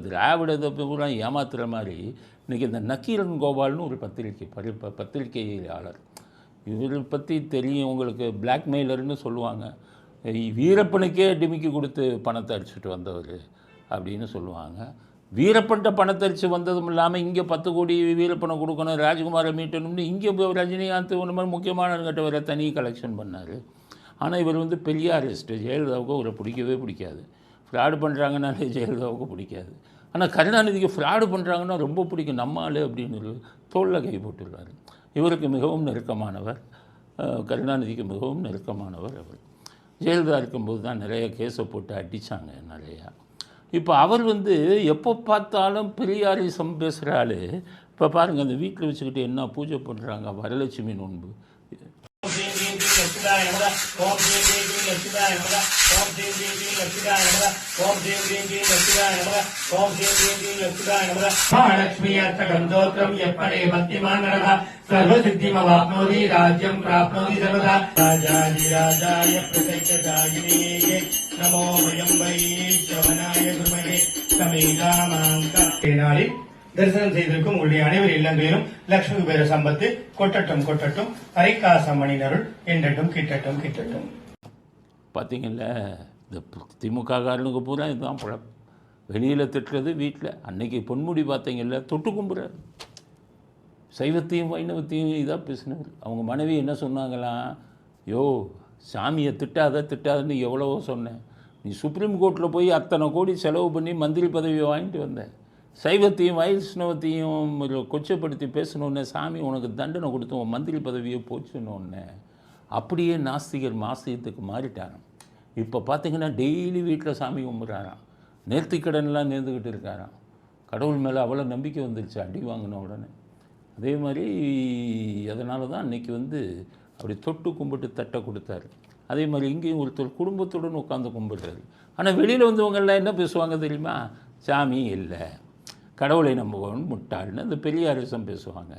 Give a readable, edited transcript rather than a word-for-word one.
திராவிடத்தை பூரா ஏமாத்துகிற மாதிரி இன்றைக்கி இந்த நக்கீரன் கோபால்னு ஒரு பத்திரிகையாளர், இவரை பற்றி தெரியும் உங்களுக்கு, பிளாக்மெயிலர்னு சொல்லுவாங்க. வீரப்பனுக்கே டிமிக்கி கொடுத்து பணத்தை அடிச்சுட்டு வந்தவர் அப்படின்னு சொல்லுவாங்க. வீரப்பன்ட்ட பணத்தை அடித்து வந்ததும் இல்லாமல் இங்கே 10 கோடி வீரப்பனை கொடுக்கணும், ராஜ்குமாரை மீட்டணும்னு இங்கே ரஜினிகாந்த் ஒன்று மாதிரி முக்கியமானவர்கிட்ட வர தனி கலெக்ஷன் பண்ணார். ஆனால் இவர் வந்து பெரியாரிஸ்ட்டு, ஜெயலலிதாவுக்கு அவரை பிடிக்கவே பிடிக்காது. ஃப்ராடு பண்ணுறாங்கன்னாலே ஜெயலலிதாவுக்கு பிடிக்காது. ஆனால் கருணாநிதிக்கு ஃப்ராடு பண்ணுறாங்கன்னா ரொம்ப பிடிக்கும், நம்ம ஆள் அப்படின்னு தோளில் கை போட்டுருவார். இவருக்கு மிகவும் நெருக்கமானவர், கருணாநிதிக்கு மிகவும் நெருக்கமானவர் அவர். ஜெயலலிதா இருக்கும்போது தான் நிறைய கேஸை போட்டு அடித்தாங்க நிறையா. இப்போ அவர் வந்து எப்போ பார்த்தாலும் பெரியாரிசம் பேசுகிற ஆள். இப்போ பாருங்கள், அந்த வீட்டில் வச்சுக்கிட்டு என்ன பூஜை பண்ணுறாங்க, வரலட்சுமி நோன்பு. सर्वसिद्धिमवाप्नोति राज्यं प्राप्नोति सर्वदा राजाधिराजाय प्रत्यक्षदायिने नमो वयं वै श्रवणाय गुरुमहे समेधामाङ्क தரிசனம் செய்திருக்கும் உங்களுடைய அனைவர் இல்லங்களிலும் லட்சுமி பேர சம்பத்து கொட்டட்டும் கொட்டட்டும், அரைக்காசம் மணினருள் என்றட்டும் கிட்டட்டும் கிட்டட்டும். பார்த்தீங்கல்ல, இந்த திமுக காரனுக்கு பூரா இதுதான் பழம். வெளியில் திட்டுறது, வீட்டில் அன்னைக்கு பொன்முடி பார்த்தீங்கல்ல, தொட்டு கும்புறாரு. சைவத்தையும் வைணவத்தையும் இதாக பேசினார். அவங்க மனைவி என்ன சொன்னாங்களாம், யோ சாமியை திட்டாதன்னு எவ்வளவோ சொன்னேன், நீ சுப்ரீம் கோர்ட்டில் போய் அத்தனை கோடி செலவு பண்ணி மந்திரி பதவியை வாங்கிட்டு வந்தேன், சைவத்தையும் வைஷ்ணவத்தையும் கொச்சப்படுத்தி பேசணுன்னே சாமி உனக்கு தண்டனை கொடுத்து உன் மந்திரி பதவியை போச்சுன்னொன்னே அப்படியே நாஸ்திகர் மாஸ்திகத்துக்கு மாறிட்டாராம். இப்போ பார்த்தீங்கன்னா டெய்லி வீட்டில் சாமி கும்பிட்றாராம், நேர்த்திக்கடன்லாம் நேர்ந்துக்கிட்டு இருக்காராம். கடவுள் மேலே அவ்வளோ நம்பிக்கை வந்துருச்சு அடி வாங்கின உடனே. அதே மாதிரி அதனால தான் அன்றைக்கி வந்து அப்படி தொட்டு கும்பிட்டு தட்டை கொடுத்தாரு. அதே மாதிரி இங்கேயும் ஒருத்தர் குடும்பத்துடன் உட்காந்து கும்பிடுறாரு. ஆனால் வெளியில் வந்தவங்கெல்லாம் என்ன பேசுவாங்க தெரியுமா, சாமி இல்லை, கடவுளை நம்புவன் முட்டாள்னு அந்த பெரியாரிசம் பேசுவாங்க.